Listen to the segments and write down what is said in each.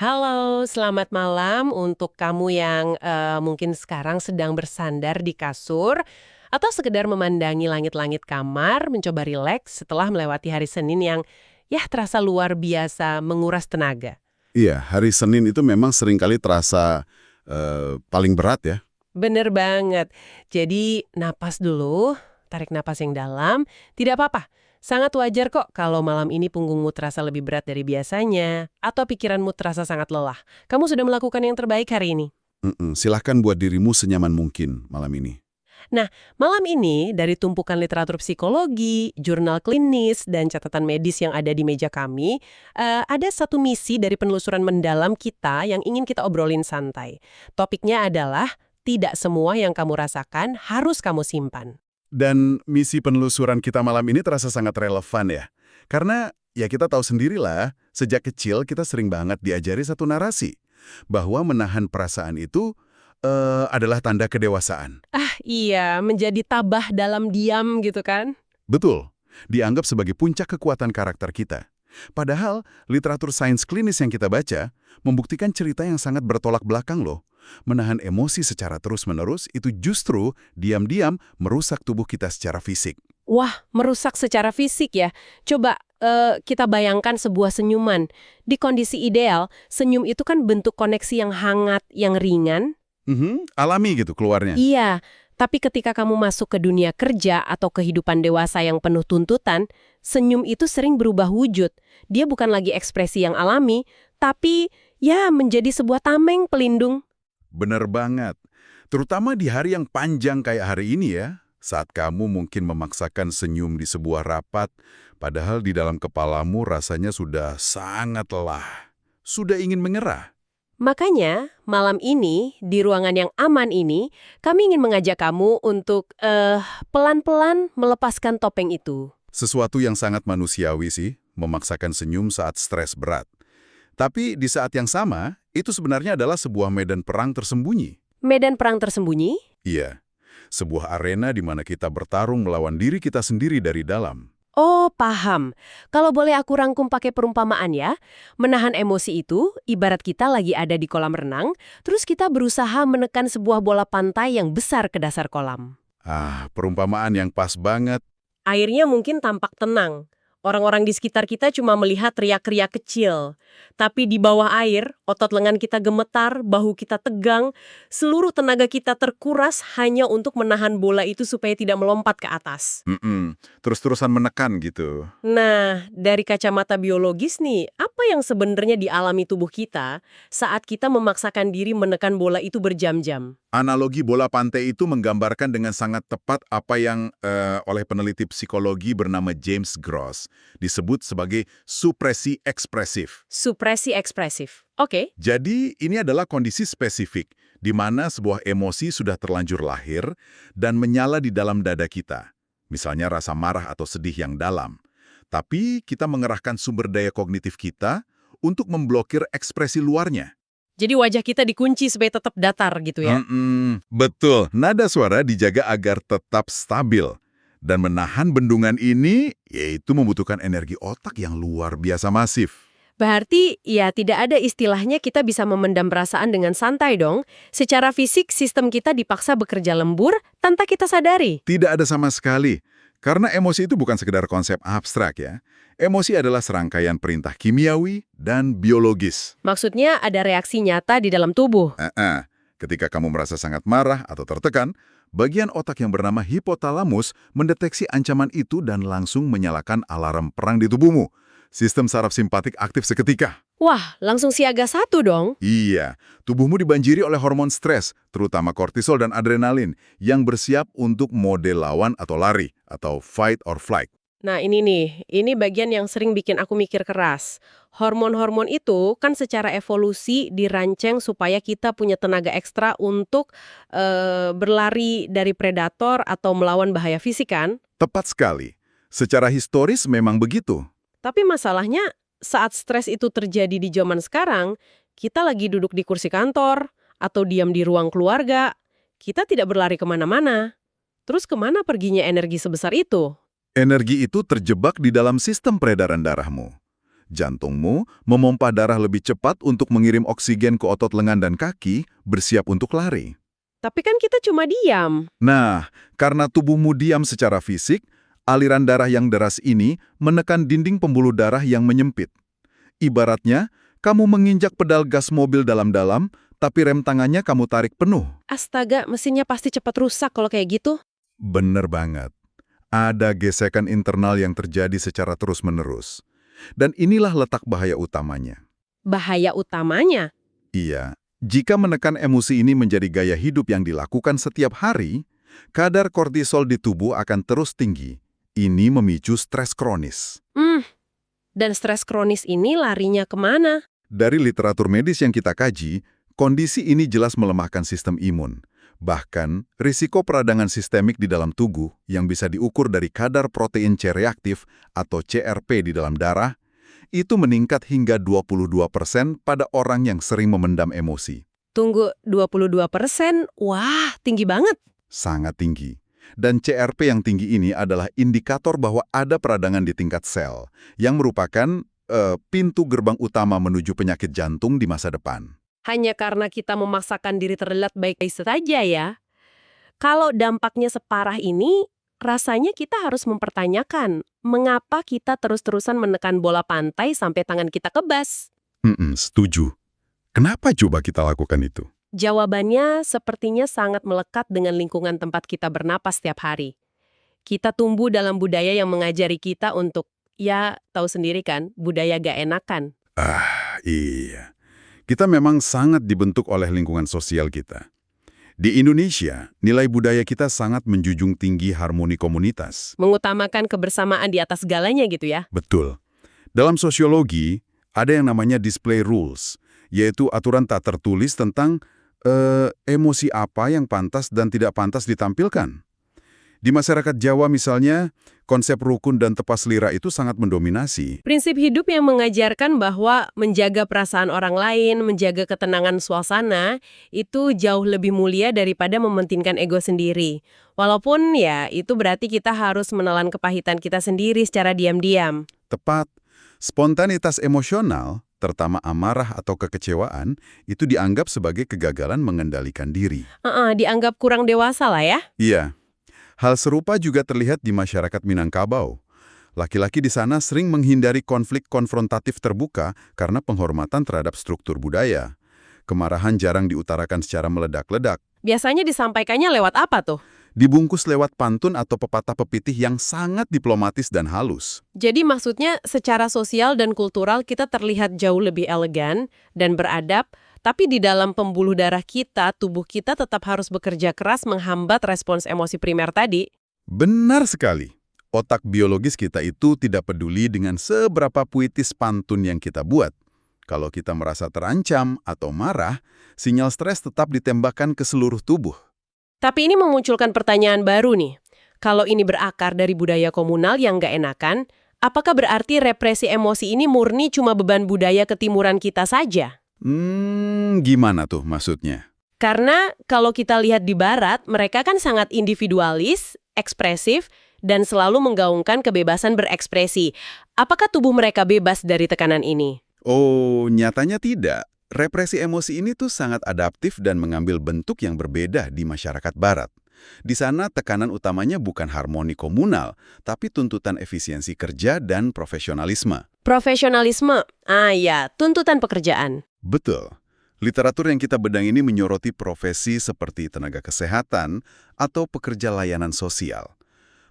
Halo, selamat malam untuk kamu yang mungkin sekarang sedang bersandar di kasur atau sekedar memandangi langit-langit kamar, mencoba rileks setelah melewati hari Senin yang ya terasa luar biasa menguras tenaga. Iya, hari Senin itu memang seringkali terasa paling berat ya. Bener banget. Jadi napas dulu, tarik napas yang dalam, tidak apa-apa. Sangat wajar kok kalau malam ini punggungmu terasa lebih berat dari biasanya, atau pikiranmu terasa sangat lelah. Kamu sudah melakukan yang terbaik hari ini. Silahkan buat dirimu senyaman mungkin malam ini. Nah, malam ini dari tumpukan literatur psikologi, jurnal klinis, dan catatan medis yang ada di meja kami, ada satu misi dari penelusuran mendalam kita yang ingin kita obrolin santai. Topiknya adalah tidak semua yang kamu rasakan harus kamu simpan. Dan misi penelusuran kita malam ini terasa sangat relevan ya. Karena ya kita tahu sendirilah, sejak kecil kita sering banget diajari satu narasi. Bahwa menahan perasaan itu adalah tanda kedewasaan. Ah iya, menjadi tabah dalam diam gitu kan? Betul, dianggap sebagai puncak kekuatan karakter kita. Padahal, literatur sains klinis yang kita baca membuktikan cerita yang sangat bertolak belakang loh. Menahan emosi secara terus-menerus itu justru diam-diam merusak tubuh kita secara fisik. Wah, merusak secara fisik ya. Coba kita bayangkan sebuah senyuman. Di kondisi ideal, senyum itu kan bentuk koneksi yang hangat, yang ringan. Alami gitu keluarnya. Iya, tapi ketika kamu masuk ke dunia kerja atau kehidupan dewasa yang penuh tuntutan, senyum itu sering berubah wujud. Dia bukan lagi ekspresi yang alami, tapi ya menjadi sebuah tameng pelindung. Bener banget. Terutama di hari yang panjang kayak hari ini ya. Saat kamu mungkin memaksakan senyum di sebuah rapat, padahal di dalam kepalamu rasanya sudah sangat lelah. Sudah ingin menyerah. Makanya, malam ini, di ruangan yang aman ini, kami ingin mengajak kamu untuk pelan-pelan melepaskan topeng itu. Sesuatu yang sangat manusiawi sih, memaksakan senyum saat stres berat. Tapi di saat yang sama, itu sebenarnya adalah sebuah medan perang tersembunyi. Medan perang tersembunyi? Iya, sebuah arena di mana kita bertarung melawan diri kita sendiri dari dalam. Oh, paham. Kalau boleh aku rangkum pakai perumpamaan ya, menahan emosi itu ibarat kita lagi ada di kolam renang, terus kita berusaha menekan sebuah bola pantai yang besar ke dasar kolam. Perumpamaan yang pas banget. Airnya mungkin tampak tenang. Orang-orang di sekitar kita cuma melihat riak-riak kecil. Tapi di bawah air, otot lengan kita gemetar, bahu kita tegang, seluruh tenaga kita terkuras hanya untuk menahan bola itu supaya tidak melompat ke atas. Terus-terusan menekan gitu. Nah, dari kacamata biologis nih, apa yang sebenarnya dialami tubuh kita saat kita memaksakan diri menekan bola itu berjam-jam? Analogi bola pantai itu menggambarkan dengan sangat tepat apa yang oleh peneliti psikologi bernama James Gross disebut sebagai supresi ekspresif. Supresi ekspresif. Oke. Jadi ini adalah kondisi spesifik di mana sebuah emosi sudah terlanjur lahir dan menyala di dalam dada kita. Misalnya rasa marah atau sedih yang dalam. Tapi kita mengerahkan sumber daya kognitif kita untuk memblokir ekspresi luarnya. Jadi wajah kita dikunci supaya tetap datar gitu ya? Betul. Nada suara dijaga agar tetap stabil. Dan menahan bendungan ini, yaitu membutuhkan energi otak yang luar biasa masif. Berarti ya tidak ada istilahnya kita bisa memendam perasaan dengan santai dong. Secara fisik sistem kita dipaksa bekerja lembur tanpa kita sadari. Tidak ada sama sekali. Karena emosi itu bukan sekedar konsep abstrak ya. Emosi adalah serangkaian perintah kimiawi dan biologis. Maksudnya ada reaksi nyata di dalam tubuh. Ketika kamu merasa sangat marah atau tertekan, bagian otak yang bernama hipotalamus mendeteksi ancaman itu dan langsung menyalakan alarm perang di tubuhmu. Sistem saraf simpatik aktif seketika. Wah, langsung siaga satu dong. Iya, tubuhmu dibanjiri oleh hormon stres, terutama kortisol dan adrenalin, yang bersiap untuk mode lawan atau lari, atau fight or flight. Nah ini nih, ini bagian yang sering bikin aku mikir keras. Hormon-hormon itu kan secara evolusi dirancang supaya kita punya tenaga ekstra untuk berlari dari predator atau melawan bahaya fisik kan? Tepat sekali. Secara historis memang begitu. Tapi masalahnya saat stres itu terjadi di zaman sekarang, kita lagi duduk di kursi kantor atau diam di ruang keluarga, kita tidak berlari kemana-mana. Terus kemana perginya energi sebesar itu? Energi itu terjebak di dalam sistem peredaran darahmu. Jantungmu memompa darah lebih cepat untuk mengirim oksigen ke otot lengan dan kaki, bersiap untuk lari. Tapi kan kita cuma diam. Nah, karena tubuhmu diam secara fisik, aliran darah yang deras ini menekan dinding pembuluh darah yang menyempit. Ibaratnya, kamu menginjak pedal gas mobil dalam-dalam, tapi rem tangannya kamu tarik penuh. Astaga, mesinnya pasti cepat rusak kalau kayak gitu. Bener banget. Ada gesekan internal yang terjadi secara terus-menerus. Dan inilah letak bahaya utamanya. Bahaya utamanya? Iya, jika menekan emosi ini menjadi gaya hidup yang dilakukan setiap hari, kadar kortisol di tubuh akan terus tinggi. Ini memicu stres kronis. Dan stres kronis ini larinya kemana? Dari literatur medis yang kita kaji, kondisi ini jelas melemahkan sistem imun. Bahkan, risiko peradangan sistemik di dalam tubuh yang bisa diukur dari kadar protein C reaktif atau CRP di dalam darah, itu meningkat hingga 22% pada orang yang sering memendam emosi. Tunggu, 22%? Wah, tinggi banget. Sangat tinggi. Dan CRP yang tinggi ini adalah indikator bahwa ada peradangan di tingkat sel, yang merupakan pintu gerbang utama menuju penyakit jantung di masa depan. Hanya karena kita memaksakan diri terlihat baik-baik saja ya. Kalau dampaknya separah ini, rasanya kita harus mempertanyakan mengapa kita terus-terusan menekan bola pantai sampai tangan kita kebas. Setuju. Kenapa coba kita lakukan itu? Jawabannya sepertinya sangat melekat dengan lingkungan tempat kita bernapas setiap hari. Kita tumbuh dalam budaya yang mengajari kita untuk, ya tahu sendiri kan, budaya gak enakan. Iya. Kita memang sangat dibentuk oleh lingkungan sosial kita. Di Indonesia, nilai budaya kita sangat menjunjung tinggi harmoni komunitas. Mengutamakan kebersamaan di atas segalanya gitu ya. Betul. Dalam sosiologi, ada yang namanya display rules, yaitu aturan tak tertulis tentang emosi apa yang pantas dan tidak pantas ditampilkan. Di masyarakat Jawa misalnya, konsep rukun dan tepas lira itu sangat mendominasi. Prinsip hidup yang mengajarkan bahwa menjaga perasaan orang lain, menjaga ketenangan suasana, itu jauh lebih mulia daripada mementingkan ego sendiri. Walaupun ya, itu berarti kita harus menelan kepahitan kita sendiri secara diam-diam. Tepat, spontanitas emosional, terutama amarah atau kekecewaan, itu dianggap sebagai kegagalan mengendalikan diri. Dianggap kurang dewasa lah ya. Iya. Hal serupa juga terlihat di masyarakat Minangkabau. Laki-laki di sana sering menghindari konflik konfrontatif terbuka karena penghormatan terhadap struktur budaya. Kemarahan jarang diutarakan secara meledak-ledak. Biasanya disampaikannya lewat apa tuh? Dibungkus lewat pantun atau pepatah pepitih yang sangat diplomatis dan halus. Jadi maksudnya secara sosial dan kultural kita terlihat jauh lebih elegan dan beradab, tapi di dalam pembuluh darah kita, tubuh kita tetap harus bekerja keras menghambat respons emosi primer tadi. Benar sekali. Otak biologis kita itu tidak peduli dengan seberapa puitis pantun yang kita buat. Kalau kita merasa terancam atau marah, sinyal stres tetap ditembakkan ke seluruh tubuh. Tapi ini memunculkan pertanyaan baru nih. Kalau ini berakar dari budaya komunal yang nggak enakan, apakah berarti represi emosi ini murni cuma beban budaya ketimuran kita saja? Gimana tuh maksudnya? Karena kalau kita lihat di Barat, mereka kan sangat individualis, ekspresif, dan selalu menggaungkan kebebasan berekspresi. Apakah tubuh mereka bebas dari tekanan ini? Oh, nyatanya tidak. Represi emosi ini tuh sangat adaptif dan mengambil bentuk yang berbeda di masyarakat Barat. Di sana tekanan utamanya bukan harmoni komunal, tapi tuntutan efisiensi kerja dan profesionalisme. Profesionalisme? Ya, tuntutan pekerjaan. Betul. Literatur yang kita bedang ini menyoroti profesi seperti tenaga kesehatan atau pekerja layanan sosial.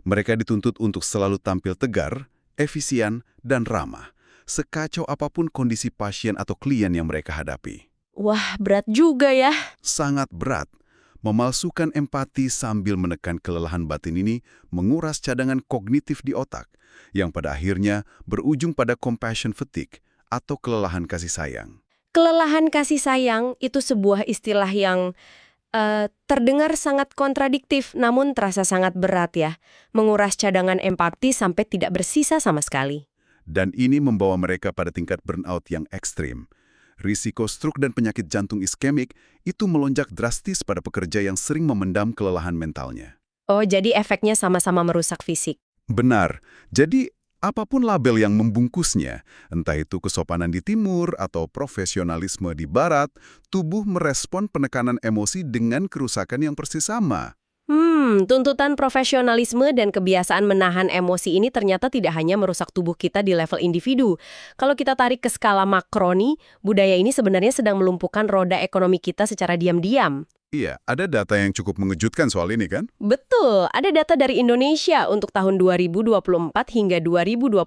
Mereka dituntut untuk selalu tampil tegar, efisien, dan ramah, sekacau apapun kondisi pasien atau klien yang mereka hadapi. Wah, berat juga ya. Sangat berat. Memalsukan empati sambil menekan kelelahan batin ini menguras cadangan kognitif di otak, yang pada akhirnya berujung pada compassion fatigue atau kelelahan kasih sayang. Kelelahan kasih sayang itu sebuah istilah yang terdengar sangat kontradiktif, namun terasa sangat berat ya. Menguras cadangan empati sampai tidak bersisa sama sekali. Dan ini membawa mereka pada tingkat burnout yang ekstrim. Risiko stroke dan penyakit jantung iskemik itu melonjak drastis pada pekerja yang sering memendam kelelahan mentalnya. Oh, jadi efeknya sama-sama merusak fisik. Benar. Jadi Apapun label yang membungkusnya, entah itu kesopanan di timur atau profesionalisme di barat, tubuh merespon penekanan emosi dengan kerusakan yang persis sama. Tuntutan profesionalisme dan kebiasaan menahan emosi ini ternyata tidak hanya merusak tubuh kita di level individu. Kalau kita tarik ke skala makro nih, budaya ini sebenarnya sedang melumpuhkan roda ekonomi kita secara diam-diam. Iya, ada data yang cukup mengejutkan soal ini kan? Betul, ada data dari Indonesia untuk tahun 2024 hingga 2025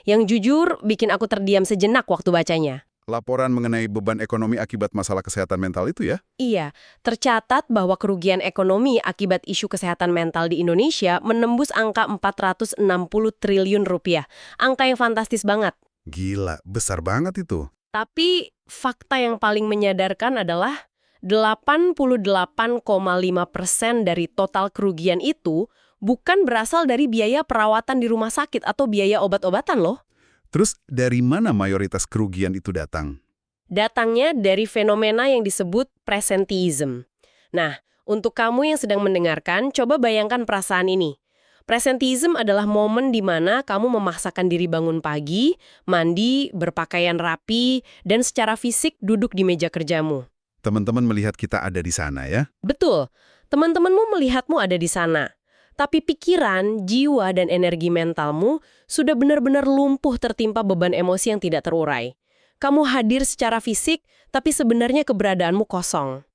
yang jujur bikin aku terdiam sejenak waktu bacanya. Laporan mengenai beban ekonomi akibat masalah kesehatan mental itu ya? Iya, tercatat bahwa kerugian ekonomi akibat isu kesehatan mental di Indonesia menembus angka 460 triliun rupiah. Angka yang fantastis banget. Gila, besar banget itu. Tapi fakta yang paling menyadarkan adalah 88,5% dari total kerugian itu bukan berasal dari biaya perawatan di rumah sakit atau biaya obat-obatan loh. Terus dari mana mayoritas kerugian itu datang? Datangnya dari fenomena yang disebut presenteeism. Nah, untuk kamu yang sedang mendengarkan, coba bayangkan perasaan ini. Presenteeism adalah momen di mana kamu memaksakan diri bangun pagi, mandi, berpakaian rapi, dan secara fisik duduk di meja kerjamu. Teman-teman melihat kita ada di sana ya? Betul, teman-temanmu melihatmu ada di sana. Tapi pikiran, jiwa, dan energi mentalmu sudah benar-benar lumpuh tertimpa beban emosi yang tidak terurai. Kamu hadir secara fisik, tapi sebenarnya keberadaanmu kosong.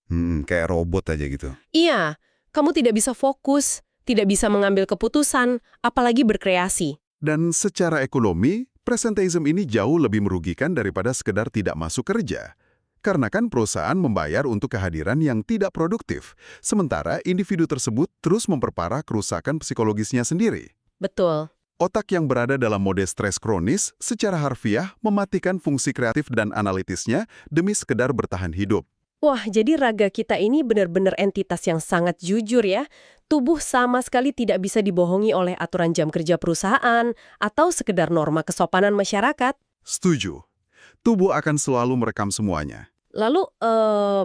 Kayak robot aja gitu. Iya, kamu tidak bisa fokus, tidak bisa mengambil keputusan, apalagi berkreasi. Dan secara ekonomi, presenteeism ini jauh lebih merugikan daripada sekedar tidak masuk kerja. Karena kan perusahaan membayar untuk kehadiran yang tidak produktif, sementara individu tersebut terus memperparah kerusakan psikologisnya sendiri. Betul. Otak yang berada dalam mode stres kronis secara harfiah mematikan fungsi kreatif dan analitisnya demi sekedar bertahan hidup. Wah, jadi raga kita ini benar-benar entitas yang sangat jujur ya. Tubuh sama sekali tidak bisa dibohongi oleh aturan jam kerja perusahaan atau sekedar norma kesopanan masyarakat. Setuju. Tubuh akan selalu merekam semuanya. Lalu,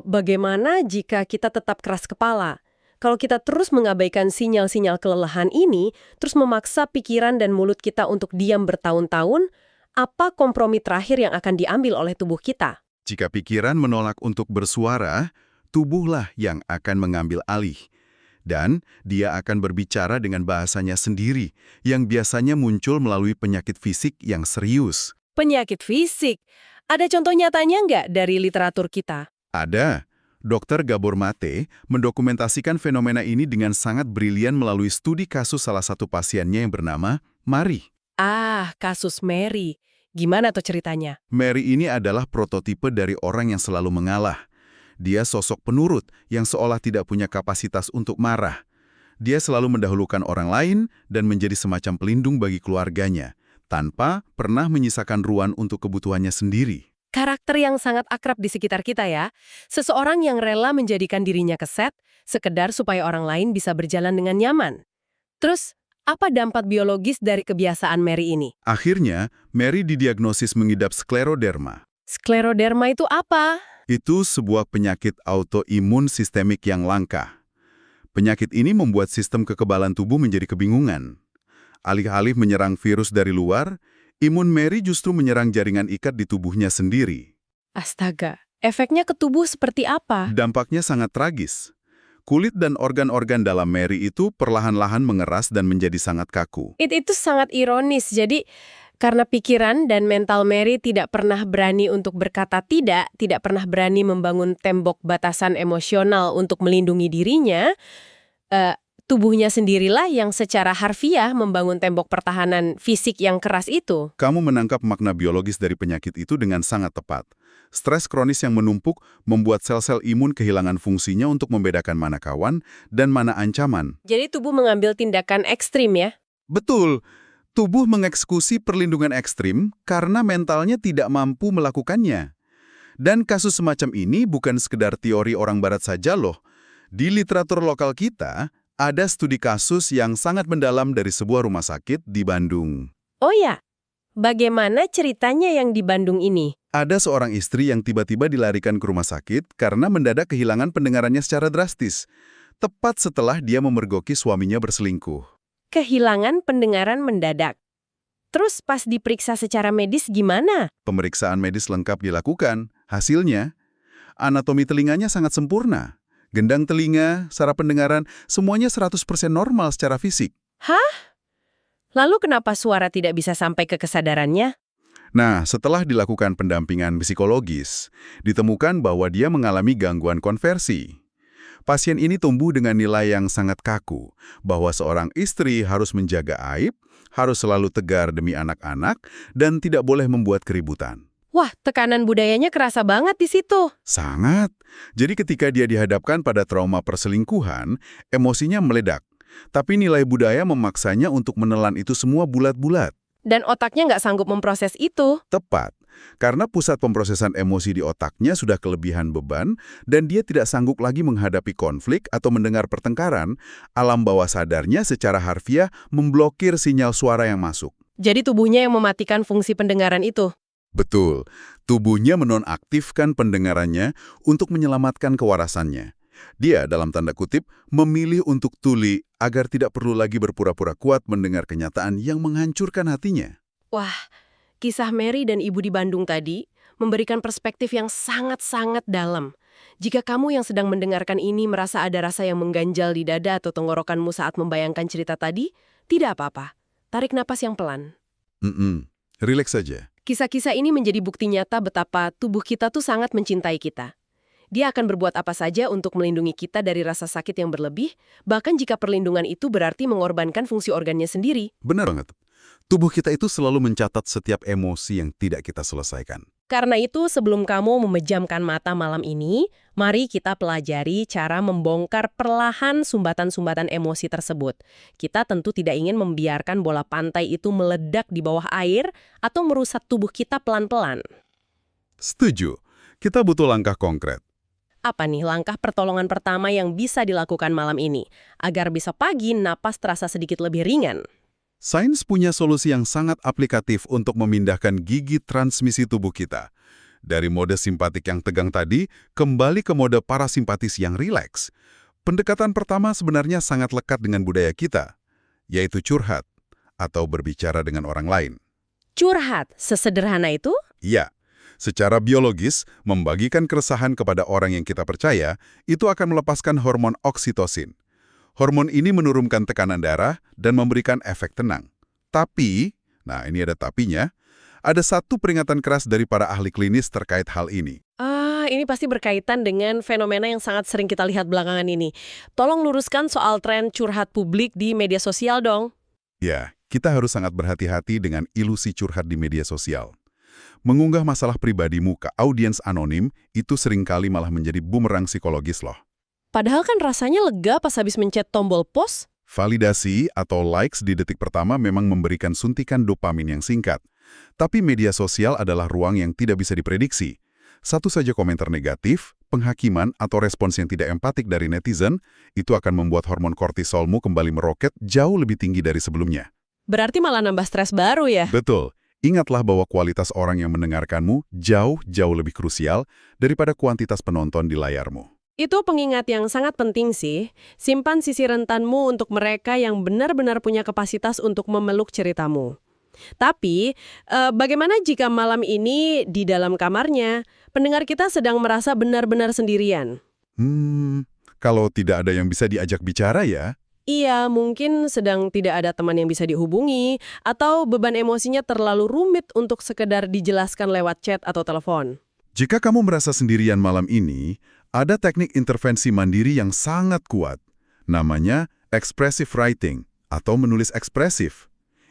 bagaimana jika kita tetap keras kepala? Kalau kita terus mengabaikan sinyal-sinyal kelelahan ini, terus memaksa pikiran dan mulut kita untuk diam bertahun-tahun, apa kompromi terakhir yang akan diambil oleh tubuh kita? Jika pikiran menolak untuk bersuara, tubuhlah yang akan mengambil alih. Dan dia akan berbicara dengan bahasanya sendiri, yang biasanya muncul melalui penyakit fisik yang serius. Penyakit fisik? Ada contoh nyatanya nggak dari literatur kita? Ada. Dr. Gabor Mate mendokumentasikan fenomena ini dengan sangat brilian melalui studi kasus salah satu pasiennya yang bernama Mary. Ah, kasus Mary. Gimana tuh ceritanya? Mary ini adalah prototipe dari orang yang selalu mengalah. Dia sosok penurut yang seolah tidak punya kapasitas untuk marah. Dia selalu mendahulukan orang lain dan menjadi semacam pelindung bagi keluarganya, tanpa pernah menyisakan ruang untuk kebutuhannya sendiri. Karakter yang sangat akrab di sekitar kita ya. Seseorang yang rela menjadikan dirinya keset, sekedar supaya orang lain bisa berjalan dengan nyaman. Terus, apa dampak biologis dari kebiasaan Mary ini? Akhirnya, Mary didiagnosis mengidap skleroderma. Skleroderma itu apa? Itu sebuah penyakit autoimun sistemik yang langka. Penyakit ini membuat sistem kekebalan tubuh menjadi kebingungan. Alih-alih menyerang virus dari luar, imun Mary justru menyerang jaringan ikat di tubuhnya sendiri. Astaga, efeknya ke tubuh seperti apa? Dampaknya sangat tragis. Kulit dan organ-organ dalam Mary itu perlahan-lahan mengeras dan menjadi sangat kaku. Itu sangat ironis. Jadi, karena pikiran dan mental Mary tidak pernah berani untuk berkata tidak pernah berani membangun tembok batasan emosional untuk melindungi dirinya, tubuhnya sendirilah yang secara harfiah membangun tembok pertahanan fisik yang keras itu. Kamu menangkap makna biologis dari penyakit itu dengan sangat tepat. Stres kronis yang menumpuk membuat sel-sel imun kehilangan fungsinya untuk membedakan mana kawan dan mana ancaman. Jadi tubuh mengambil tindakan ekstrim ya? Betul. Tubuh mengeksekusi perlindungan ekstrim karena mentalnya tidak mampu melakukannya. Dan kasus semacam ini bukan sekedar teori orang barat saja loh. Di literatur lokal kita, ada studi kasus yang sangat mendalam dari sebuah rumah sakit di Bandung. Oh ya, bagaimana ceritanya yang di Bandung ini? Ada seorang istri yang tiba-tiba dilarikan ke rumah sakit karena mendadak kehilangan pendengarannya secara drastis, tepat setelah dia memergoki suaminya berselingkuh. Kehilangan pendengaran mendadak. Terus pas diperiksa secara medis gimana? Pemeriksaan medis lengkap dilakukan. Hasilnya, anatomi telinganya sangat sempurna. Gendang telinga, saraf pendengaran, semuanya 100% normal secara fisik. Hah? Lalu kenapa suara tidak bisa sampai ke kesadarannya? Nah, setelah dilakukan pendampingan psikologis, ditemukan bahwa dia mengalami gangguan konversi. Pasien ini tumbuh dengan nilai yang sangat kaku, bahwa seorang istri harus menjaga aib, harus selalu tegar demi anak-anak, dan tidak boleh membuat keributan. Wah, tekanan budayanya kerasa banget di situ. Sangat. Jadi ketika dia dihadapkan pada trauma perselingkuhan, emosinya meledak. Tapi nilai budaya memaksanya untuk menelan itu semua bulat-bulat. Dan otaknya nggak sanggup memproses itu. Tepat. Karena pusat pemrosesan emosi di otaknya sudah kelebihan beban dan dia tidak sanggup lagi menghadapi konflik atau mendengar pertengkaran, alam bawah sadarnya secara harfiah memblokir sinyal suara yang masuk. Jadi tubuhnya yang mematikan fungsi pendengaran itu. Betul. Tubuhnya menonaktifkan pendengarannya untuk menyelamatkan kewarasannya. Dia, dalam tanda kutip, memilih untuk tuli agar tidak perlu lagi berpura-pura kuat mendengar kenyataan yang menghancurkan hatinya. Wah, kisah Mary dan ibu di Bandung tadi memberikan perspektif yang sangat-sangat dalam. Jika kamu yang sedang mendengarkan ini merasa ada rasa yang mengganjal di dada atau tenggorokanmu saat membayangkan cerita tadi, tidak apa-apa. Tarik napas yang pelan. Rileks saja. Kisah-kisah ini menjadi bukti nyata betapa tubuh kita tuh sangat mencintai kita. Dia akan berbuat apa saja untuk melindungi kita dari rasa sakit yang berlebih, bahkan jika perlindungan itu berarti mengorbankan fungsi organnya sendiri. Benar banget. Tubuh kita itu selalu mencatat setiap emosi yang tidak kita selesaikan. Karena itu, sebelum kamu memejamkan mata malam ini, mari kita pelajari cara membongkar perlahan sumbatan-sumbatan emosi tersebut. Kita tentu tidak ingin membiarkan bola pantai itu meledak di bawah air atau merusak tubuh kita pelan-pelan. Setuju. Kita butuh langkah konkret. Apa nih langkah pertolongan pertama yang bisa dilakukan malam ini, agar besok pagi napas terasa sedikit lebih ringan? Sains punya solusi yang sangat aplikatif untuk memindahkan gigi transmisi tubuh kita. Dari mode simpatik yang tegang tadi, kembali ke mode parasimpatis yang rileks. Pendekatan pertama sebenarnya sangat lekat dengan budaya kita, yaitu curhat atau berbicara dengan orang lain. Curhat, sesederhana itu? Iya. Secara biologis, membagikan keresahan kepada orang yang kita percaya, itu akan melepaskan hormon oksitosin. Hormon ini menurunkan tekanan darah dan memberikan efek tenang. Tapi, nah ini ada tapinya, ada satu peringatan keras dari para ahli klinis terkait hal ini. Ini pasti berkaitan dengan fenomena yang sangat sering kita lihat belakangan ini. Tolong luruskan soal tren curhat publik di media sosial dong. Ya, kita harus sangat berhati-hati dengan ilusi curhat di media sosial. Mengunggah masalah pribadimu ke audiens anonim itu seringkali malah menjadi bumerang psikologis loh. Padahal kan rasanya lega pas habis mencet tombol post. Validasi atau likes di detik pertama memang memberikan suntikan dopamin yang singkat. Tapi media sosial adalah ruang yang tidak bisa diprediksi. Satu saja komentar negatif, penghakiman, atau respons yang tidak empatik dari netizen, itu akan membuat hormon kortisolmu kembali meroket jauh lebih tinggi dari sebelumnya. Berarti malah nambah stres baru ya? Betul. Ingatlah bahwa kualitas orang yang mendengarkanmu jauh lebih krusial daripada kuantitas penonton di layarmu. Itu pengingat yang sangat penting sih. Simpan sisi rentanmu untuk mereka yang benar-benar punya kapasitas untuk memeluk ceritamu. Tapi, bagaimana jika malam ini di dalam kamarnya, pendengar kita sedang merasa benar-benar sendirian? Kalau tidak ada yang bisa diajak bicara ya? Iya, mungkin sedang tidak ada teman yang bisa dihubungi, atau beban emosinya terlalu rumit untuk sekedar dijelaskan lewat chat atau telepon. Jika kamu merasa sendirian malam ini, ada teknik intervensi mandiri yang sangat kuat. Namanya expressive writing atau menulis ekspresif.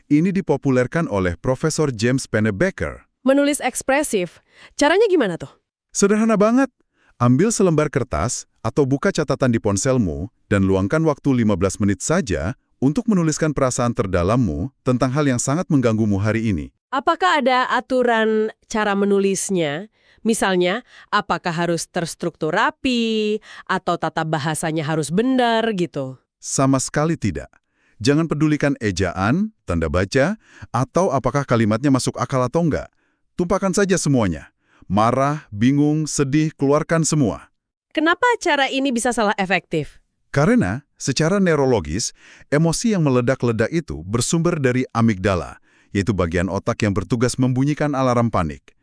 Ini dipopulerkan oleh Profesor James Pennebaker. Menulis ekspresif, caranya gimana tuh? Sederhana banget. Ambil selembar kertas atau buka catatan di ponselmu dan luangkan waktu 15 menit saja untuk menuliskan perasaan terdalammu tentang hal yang sangat mengganggumu hari ini. Apakah ada aturan cara menulisnya? Misalnya, apakah harus terstruktur rapi, atau tata bahasanya harus benar gitu? Sama sekali tidak. Jangan pedulikan ejaan, tanda baca, atau apakah kalimatnya masuk akal atau enggak. Tumpahkan saja semuanya. Marah, bingung, sedih, keluarkan semua. Kenapa cara ini bisa salah efektif? Karena, secara neurologis, emosi yang meledak-ledak itu bersumber dari amigdala, yaitu bagian otak yang bertugas membunyikan alarm panik.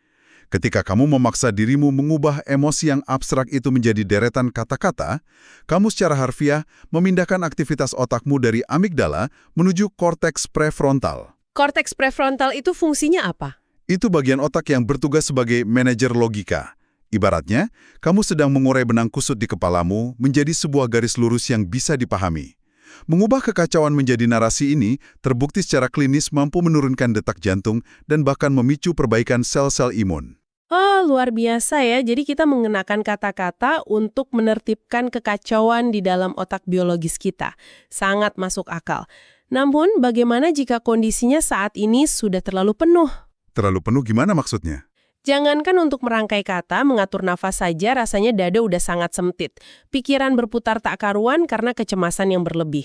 Ketika kamu memaksa dirimu mengubah emosi yang abstrak itu menjadi deretan kata-kata, kamu secara harfiah memindahkan aktivitas otakmu dari amigdala menuju korteks prefrontal. Korteks prefrontal itu fungsinya apa? Itu bagian otak yang bertugas sebagai manajer logika. Ibaratnya, kamu sedang mengurai benang kusut di kepalamu menjadi sebuah garis lurus yang bisa dipahami. Mengubah kekacauan menjadi narasi ini terbukti secara klinis mampu menurunkan detak jantung dan bahkan memicu perbaikan sel-sel imun. Oh, luar biasa ya. Jadi kita mengenakan kata-kata untuk menertibkan kekacauan di dalam otak biologis kita. Sangat masuk akal. Namun, bagaimana jika kondisinya saat ini sudah terlalu penuh? Terlalu penuh gimana maksudnya? Jangankan untuk merangkai kata, mengatur nafas saja rasanya dada udah sangat sempit. Pikiran berputar tak karuan karena kecemasan yang berlebih.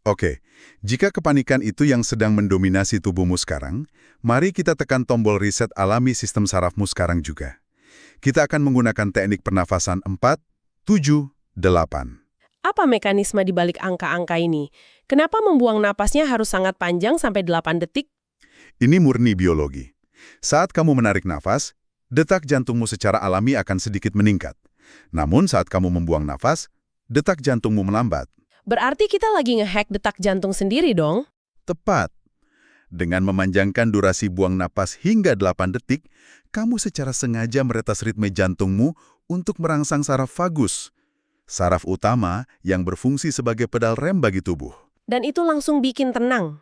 Oke, jika kepanikan itu yang sedang mendominasi tubuhmu sekarang, mari kita tekan tombol riset alami sistem sarafmu sekarang juga. Kita akan menggunakan teknik pernafasan 4, 7, 8. Apa mekanisme di balik angka-angka ini? Kenapa membuang napasnya harus sangat panjang sampai 8 detik? Ini murni biologi. Saat kamu menarik nafas, detak jantungmu secara alami akan sedikit meningkat. Namun saat kamu membuang nafas, detak jantungmu melambat. Berarti kita lagi ngehack detak jantung sendiri dong? Tepat. Dengan memanjangkan durasi buang napas hingga 8 detik, kamu secara sengaja meretas ritme jantungmu untuk merangsang saraf vagus, saraf utama yang berfungsi sebagai pedal rem bagi tubuh. Dan itu langsung bikin tenang.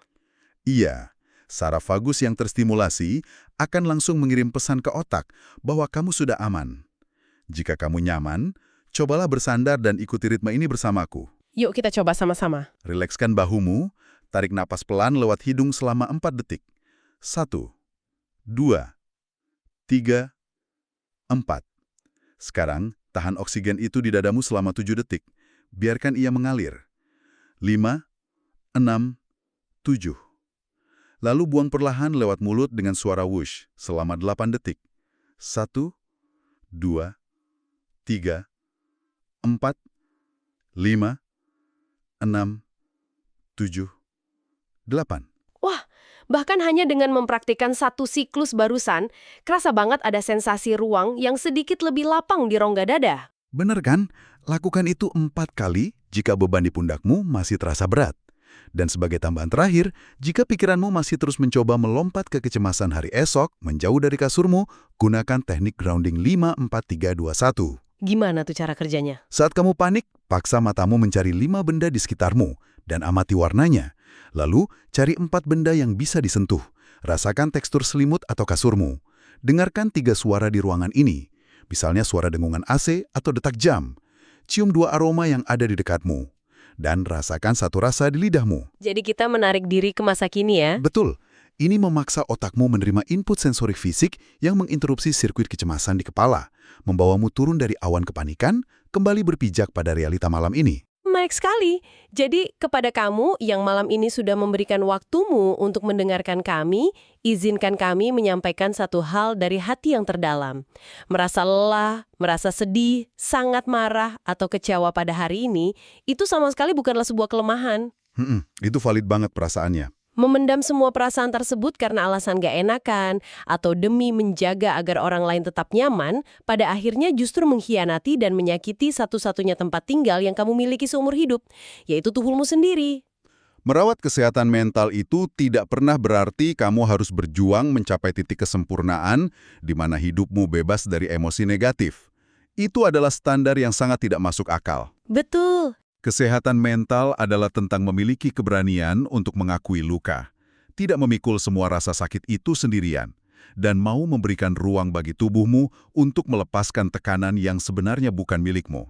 Iya, saraf vagus yang terstimulasi akan langsung mengirim pesan ke otak bahwa kamu sudah aman. Jika kamu nyaman, cobalah bersandar dan ikuti ritme ini bersamaku. Yuk kita coba sama-sama. Rilekskan bahumu, tarik napas pelan lewat hidung selama 4 detik. 1, 2, 3, 4. Sekarang, tahan oksigen itu di dadamu selama 7 detik. Biarkan ia mengalir. 5, 6, 7. Lalu buang perlahan lewat mulut dengan suara whoosh selama 8 detik. 1, 2, 3, 4, 5, 6, 7, 8. Wah, bahkan hanya dengan mempraktikkan satu siklus barusan, kerasa banget ada sensasi ruang yang sedikit lebih lapang di rongga dada. Bener kan? Lakukan itu 4 kali jika beban di pundakmu masih terasa berat. Dan sebagai tambahan terakhir, jika pikiranmu masih terus mencoba melompat ke kecemasan hari esok, menjauh dari kasurmu, gunakan teknik grounding 5, 4, 3, 2, 1. Gimana tuh cara kerjanya? Saat kamu panik, paksa matamu mencari 5 benda di sekitarmu dan amati warnanya. Lalu, cari 4 benda yang bisa disentuh. Rasakan tekstur selimut atau kasurmu. Dengarkan 3 suara di ruangan ini. Misalnya suara dengungan AC atau detak jam. Cium 2 aroma yang ada di dekatmu. Dan rasakan 1 rasa di lidahmu. Jadi kita menarik diri ke masa kini ya? Betul. Ini memaksa otakmu menerima input sensorik fisik yang menginterupsi sirkuit kecemasan di kepala, membawamu turun dari awan kepanikan, kembali berpijak pada realita malam ini. Menarik sekali. Jadi kepada kamu yang malam ini sudah memberikan waktumu untuk mendengarkan kami, izinkan kami menyampaikan satu hal dari hati yang terdalam. Merasa lelah, merasa sedih, sangat marah, atau kecewa pada hari ini, itu sama sekali bukanlah sebuah kelemahan. Itu valid banget perasaannya. Memendam semua perasaan tersebut karena alasan gak enakan atau demi menjaga agar orang lain tetap nyaman, pada akhirnya justru mengkhianati dan menyakiti satu-satunya tempat tinggal yang kamu miliki seumur hidup, yaitu tubuhmu sendiri. Merawat kesehatan mental itu tidak pernah berarti kamu harus berjuang mencapai titik kesempurnaan di mana hidupmu bebas dari emosi negatif. Itu adalah standar yang sangat tidak masuk akal. Betul. Kesehatan mental adalah tentang memiliki keberanian untuk mengakui luka, tidak memikul semua rasa sakit itu sendirian, dan mau memberikan ruang bagi tubuhmu untuk melepaskan tekanan yang sebenarnya bukan milikmu.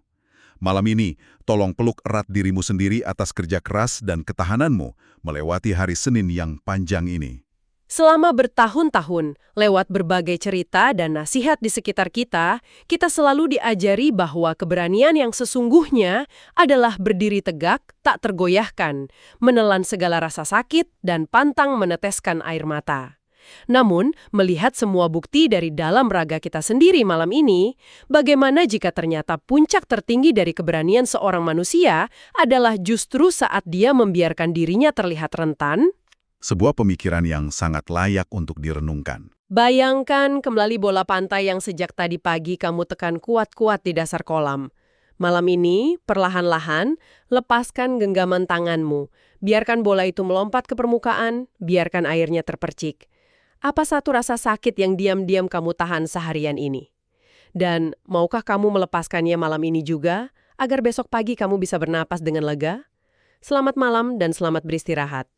Malam ini, tolong peluk erat dirimu sendiri atas kerja keras dan ketahananmu melewati hari Senin yang panjang ini. Selama bertahun-tahun, lewat berbagai cerita dan nasihat di sekitar kita, kita selalu diajari bahwa keberanian yang sesungguhnya adalah berdiri tegak, tak tergoyahkan, menelan segala rasa sakit, dan pantang meneteskan air mata. Namun, melihat semua bukti dari dalam raga kita sendiri malam ini, bagaimana jika ternyata puncak tertinggi dari keberanian seorang manusia adalah justru saat dia membiarkan dirinya terlihat rentan, Sebuah pemikiran yang sangat layak untuk direnungkan. Bayangkan kembali bola pantai yang sejak tadi pagi kamu tekan kuat-kuat di dasar kolam. Malam ini, perlahan-lahan, lepaskan genggaman tanganmu. Biarkan bola itu melompat ke permukaan, biarkan airnya terpercik. Apa satu rasa sakit yang diam-diam kamu tahan seharian ini? Dan maukah kamu melepaskannya malam ini juga, agar besok pagi kamu bisa bernapas dengan lega? Selamat malam dan selamat beristirahat.